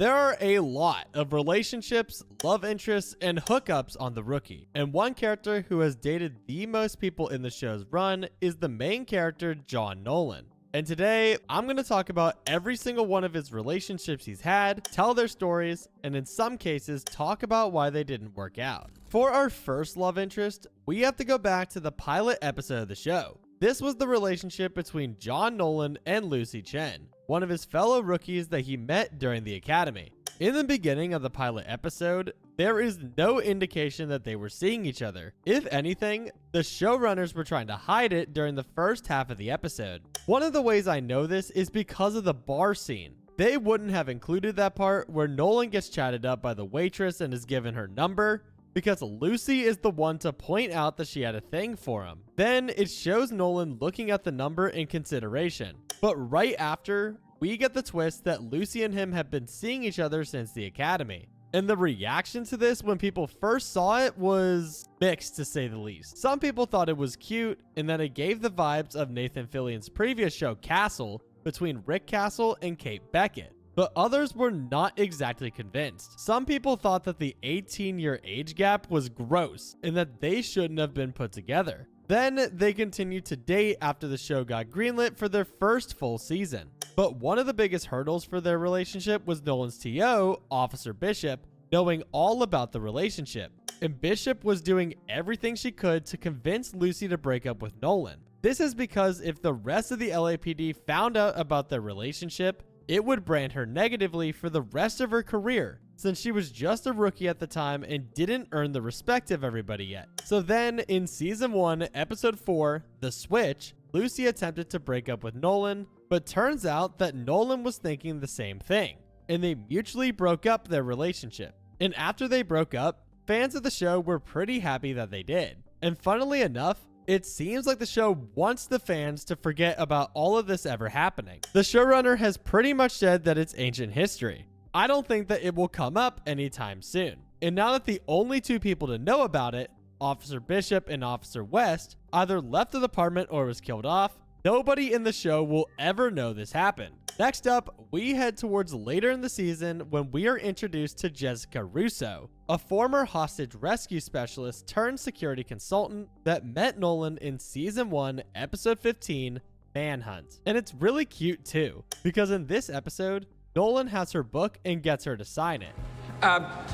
There are a lot of relationships, love interests, and hookups on The Rookie, and one character who has dated the most people in the show's run is the main character, John Nolan. And today, I'm going to talk about every single one of his relationships he's had, tell their stories, and in some cases, talk about why they didn't work out. For our first love interest, we have to go back to the pilot episode of the show. This was the relationship between John Nolan and Lucy Chen, one of his fellow rookies that he met during the academy. In the beginning of the pilot episode, there is no indication that they were seeing each other. If anything, the showrunners were trying to hide it during the first half of the episode. One of the ways I know this is because of the bar scene. They wouldn't have included that part where Nolan gets chatted up by the waitress and is given her number, because Lucy is the one to point out that she had a thing for him. Then it shows Nolan looking at the number in consideration. But right after, we get the twist that Lucy and him have been seeing each other since the academy. And the reaction to this when people first saw it was mixed, to say the least. Some people thought it was cute and that it gave the vibes of Nathan Fillion's previous show Castle between Rick Castle and Kate Beckett. But others were not exactly convinced. Some people thought that the 18-year age gap was gross and that they shouldn't have been put together. Then they continued to date after the show got greenlit for their first full season. But one of the biggest hurdles for their relationship was Nolan's TO, Officer Bishop, knowing all about the relationship. And Bishop was doing everything she could to convince Lucy to break up with Nolan. This is because if the rest of the LAPD found out about their relationship, it would brand her negatively for the rest of her career, since she was just a rookie at the time and didn't earn the respect of everybody yet. So then, in Season 1, Episode 4, The Switch, Lucy attempted to break up with Nolan, but turns out that Nolan was thinking the same thing, and they mutually broke up their relationship. And after they broke up, fans of the show were pretty happy that they did. And funnily enough, it seems like the show wants the fans to forget about all of this ever happening. The showrunner has pretty much said that it's ancient history. I don't think that it will come up anytime soon. And now that the only two people to know about it, Officer Bishop and Officer West, either left the department or was killed off, nobody in the show will ever know this happened. Next up, we head towards later in the season when we are introduced to Jessica Russo, a former hostage rescue specialist turned security consultant that met Nolan in Season 1, Episode 15, Manhunt. And it's really cute too, because in this episode, Nolan has her book and gets her to sign it.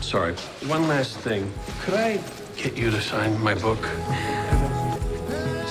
Sorry, one last thing. Could I get you to sign my book?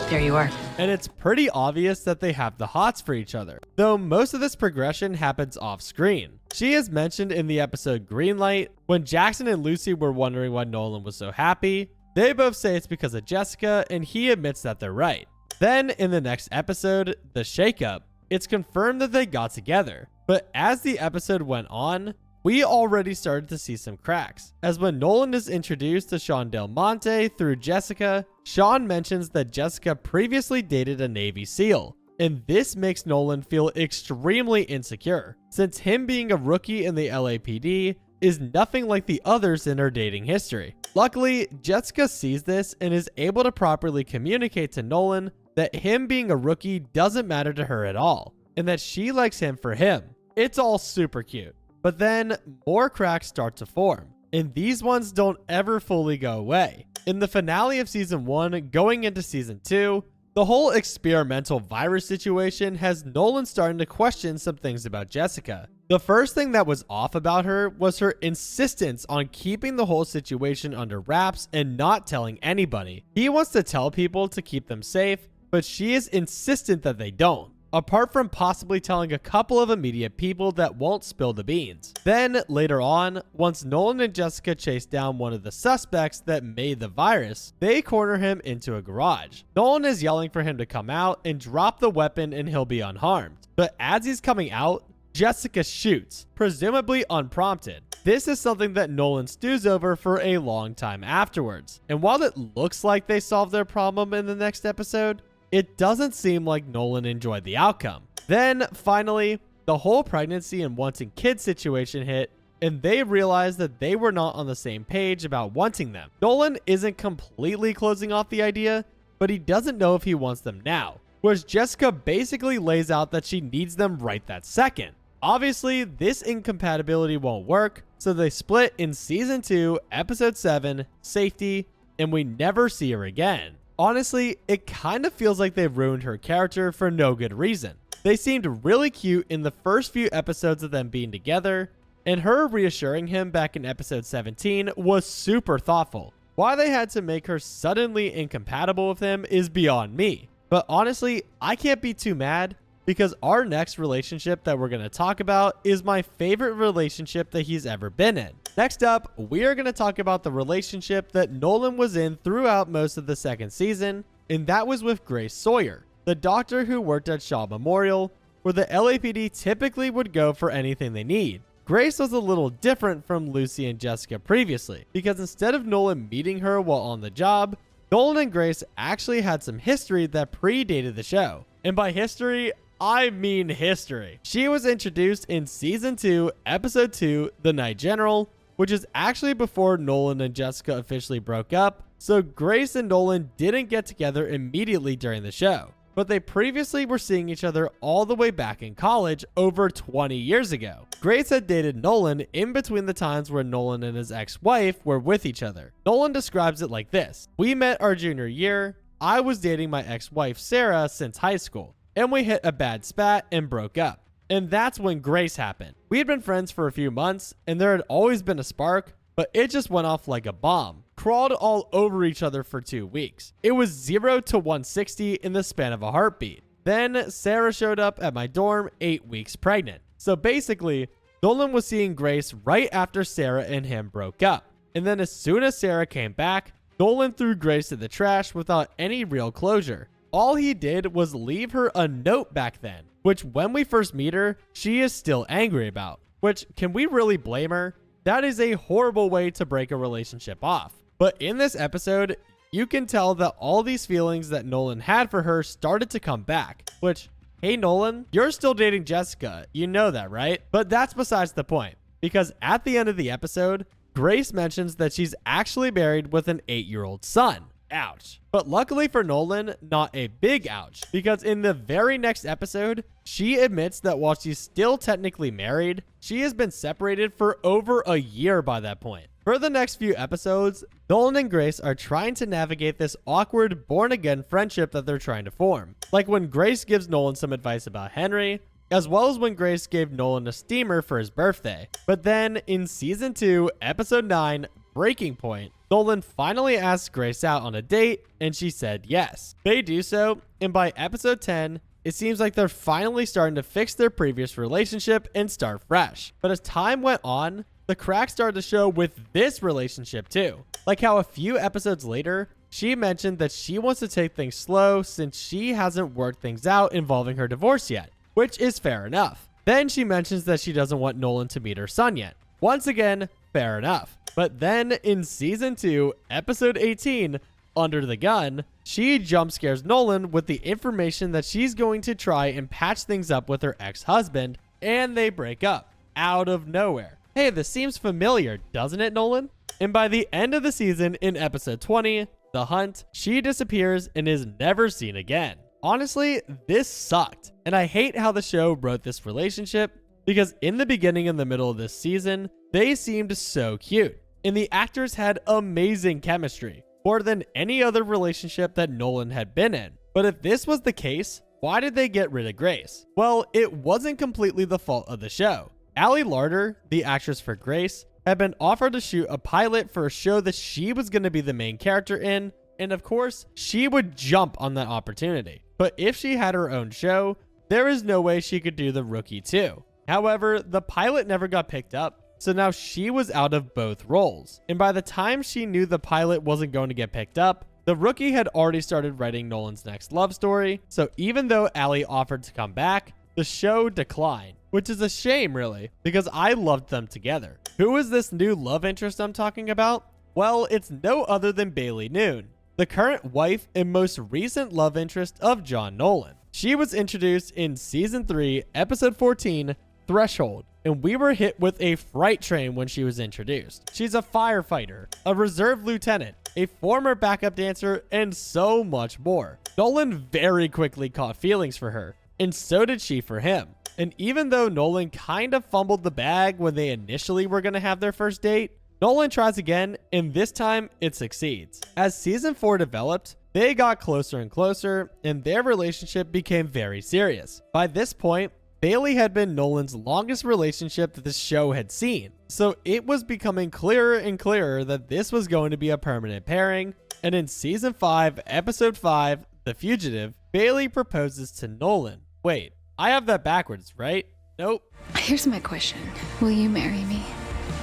There you are. And it's pretty obvious that they have the hots for each other, though most of this progression happens off screen. She is mentioned in the episode Greenlight. When Jackson and Lucy were wondering why Nolan was so happy, they both say it's because of Jessica, and he admits that they're right. Then in the next episode, The Shakeup, it's confirmed that they got together. But as the episode went on, we already started to see some cracks, as when Nolan is introduced to Sean Del Monte through Jessica, Sean mentions that Jessica previously dated a Navy SEAL, and this makes Nolan feel extremely insecure, since him being a rookie in the LAPD is nothing like the others in her dating history. Luckily, Jessica sees this and is able to properly communicate to Nolan that him being a rookie doesn't matter to her at all, and that she likes him for him. It's all super cute. But then more cracks start to form, and these ones don't ever fully go away. In the finale of Season 1 going into Season 2, the whole experimental virus situation has Nolan starting to question some things about Jessica. The first thing that was off about her was her insistence on keeping the whole situation under wraps and not telling anybody. He wants to tell people to keep them safe, but she is insistent that they don't, apart from possibly telling a couple of immediate people that won't spill the beans. Then, later on, once Nolan and Jessica chase down one of the suspects that made the virus, they corner him into a garage. Nolan is yelling for him to come out and drop the weapon and he'll be unharmed. But as he's coming out, Jessica shoots, presumably unprompted. This is something that Nolan stews over for a long time afterwards. And while it looks like they solved their problem in the next episode, it doesn't seem like Nolan enjoyed the outcome. Then, finally, the whole pregnancy and wanting kids situation hit, and they realized that they were not on the same page about wanting them. Nolan isn't completely closing off the idea, but he doesn't know if he wants them now, whereas Jessica basically lays out that she needs them right that second. Obviously, this incompatibility won't work, so they split in season 2, episode 7, Safety, and we never see her again. Honestly, it kind of feels like they've ruined her character for no good reason. They seemed really cute in the first few episodes of them being together, and her reassuring him back in episode 17 was super thoughtful. Why they had to make her suddenly incompatible with him is beyond me. But honestly, I can't be too mad, because our next relationship that we're going to talk about is my favorite relationship that he's ever been in. Next up, we are going to talk about the relationship that Nolan was in throughout most of the second season, and that was with Grace Sawyer, the doctor who worked at Shaw Memorial, where the LAPD typically would go for anything they need. Grace was a little different from Lucy and Jessica previously, because instead of Nolan meeting her while on the job, Nolan and Grace actually had some history that predated the show. And by history, I mean history. She was introduced in season 2, episode 2, The Night General, which is actually before Nolan and Jessica officially broke up, so Grace and Nolan didn't get together immediately during the show. But they previously were seeing each other all the way back in college over 20 years ago. Grace had dated Nolan in between the times where Nolan and his ex-wife were with each other. Nolan describes it like this: "We met our junior year. I was dating my ex-wife Sarah since high school, and we hit a bad spat and broke up. And that's when Grace happened. We had been friends for a few months, and there had always been a spark, but it just went off like a bomb. Crawled all over each other for 2 weeks. It was 0 to 160 in the span of a heartbeat. Then Sarah showed up at my dorm 8 weeks pregnant." So basically, Nolan was seeing Grace right after Sarah and him broke up. And then as soon as Sarah came back, Nolan threw Grace in the trash without any real closure. All he did was leave her a note back then, which when we first meet her, she is still angry about. Which, can we really blame her? That is a horrible way to break a relationship off. But in this episode, you can tell that all these feelings that Nolan had for her started to come back. Which, hey Nolan, you're still dating Jessica. You know that, right? But that's besides the point. Because at the end of the episode, Grace mentions that she's actually married with an 8-year-old son. Ouch. But luckily for Nolan, not a big ouch, because in the very next episode, she admits that while she's still technically married, she has been separated for over a year by that point. For the next few episodes, Nolan and Grace are trying to navigate this awkward born-again friendship that they're trying to form. Like when Grace gives Nolan some advice about Henry, as well as when Grace gave Nolan a steamer for his birthday. But then in season 2, episode 9, Breaking Point, Nolan finally asks Grace out on a date, and she said yes. They do so, and by episode 10, it seems like they're finally starting to fix their previous relationship and start fresh. But as time went on, the cracks started to show with this relationship too. Like how a few episodes later, she mentioned that she wants to take things slow since she hasn't worked things out involving her divorce yet, which is fair enough. Then she mentions that she doesn't want Nolan to meet her son yet. Once again, fair enough. But then in season 2, episode 18, Under the Gun, she jump scares Nolan with the information that she's going to try and patch things up with her ex-husband, and they break up out of nowhere. Hey, this seems familiar, doesn't it, Nolan? And by the end of the season, in episode 20, The Hunt, she disappears and is never seen again. Honestly, this sucked, and I hate how the show wrote this relationship, because in the beginning and the middle of this season, they seemed so cute, and the actors had amazing chemistry, more than any other relationship that Nolan had been in. But if this was the case, why did they get rid of Grace? Well, it wasn't completely the fault of the show. Ali Larder, the actress for Grace, had been offered to shoot a pilot for a show that she was going to be the main character in, and of course, she would jump on that opportunity. But if she had her own show, there is no way she could do The Rookie too. However, the pilot never got picked up, so now she was out of both roles. And by the time she knew the pilot wasn't going to get picked up, The Rookie had already started writing Nolan's next love story, so even though Ali offered to come back, the show declined, which is a shame really, because I loved them together. Who is this new love interest I'm talking about? Well, it's no other than Bailey Noon, the current wife and most recent love interest of John Nolan. She was introduced in season 3, episode 14, Threshold, and we were hit with a fright train when she was introduced. She's a firefighter, a reserve lieutenant, a former backup dancer, and so much more. Nolan very quickly caught feelings for her, and so did she for him. And even though Nolan kind of fumbled the bag when they initially were going to have their first date, Nolan tries again, and this time it succeeds. As season 4 developed, they got closer and closer, and their relationship became very serious. By this point, Bailey had been Nolan's longest relationship that the show had seen, so it was becoming clearer and clearer that this was going to be a permanent pairing. And in season 5, episode 5, The Fugitive, Bailey proposes to Nolan. Wait, I have that backwards, right? Nope. Here's my question. Will you marry me?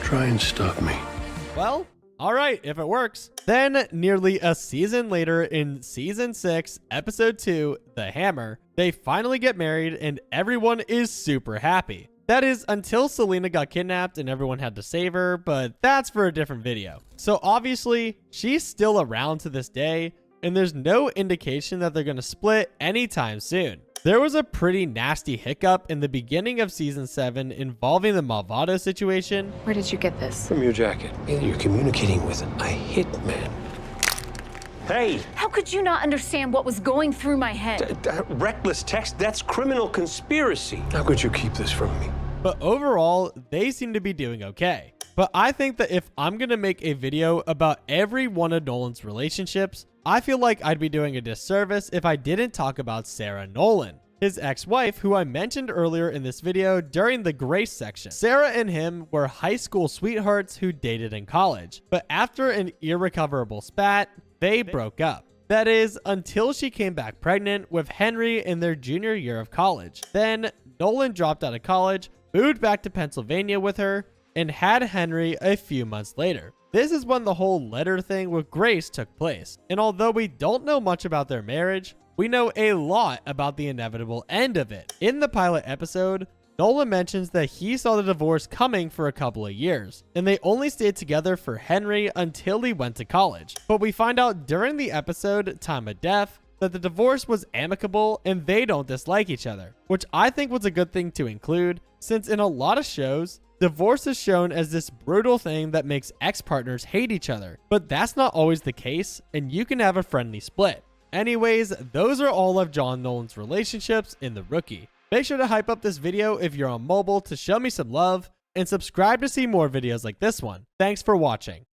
Try and stop me. Well, alright, if it works. Then, nearly a season later in season 6, episode 2, The Hammer, they finally get married and everyone is super happy. That is, until Selena got kidnapped and everyone had to save her, but that's for a different video. So obviously, she's still around to this day, and there's no indication that they're gonna split anytime soon. There was a pretty nasty hiccup in the beginning of season 7 involving the Malvado situation. Where did you get this? From your jacket. Bailey, you're communicating with a hitman. Hey! How could you not understand what was going through my head? Reckless text, that's criminal conspiracy. How could you keep this from me? But overall, they seem to be doing okay. But I think that if I'm gonna make a video about every one of Nolan's relationships, I feel like I'd be doing a disservice if I didn't talk about Sarah Nolan, his ex-wife, who I mentioned earlier in this video during the Grace section. Sarah and him were high school sweethearts who dated in college, but after an irrecoverable spat, they broke up. That is, until she came back pregnant with Henry in their junior year of college. Then, Nolan dropped out of college, moved back to Pennsylvania with her, and had Henry a few months later. This is when the whole letter thing with Grace took place. And although we don't know much about their marriage, we know a lot about the inevitable end of it. In the pilot episode, Nolan mentions that he saw the divorce coming for a couple of years, and they only stayed together for Henry until he went to college. But we find out during the episode Time of Death that the divorce was amicable and they don't dislike each other, which I think was a good thing to include, since in a lot of shows, divorce is shown as this brutal thing that makes ex-partners hate each other, but that's not always the case, and you can have a friendly split. Anyways, those are all of John Nolan's relationships in The Rookie. Make sure to hype up this video if you're on mobile to show me some love, and subscribe to see more videos like this one. Thanks for watching.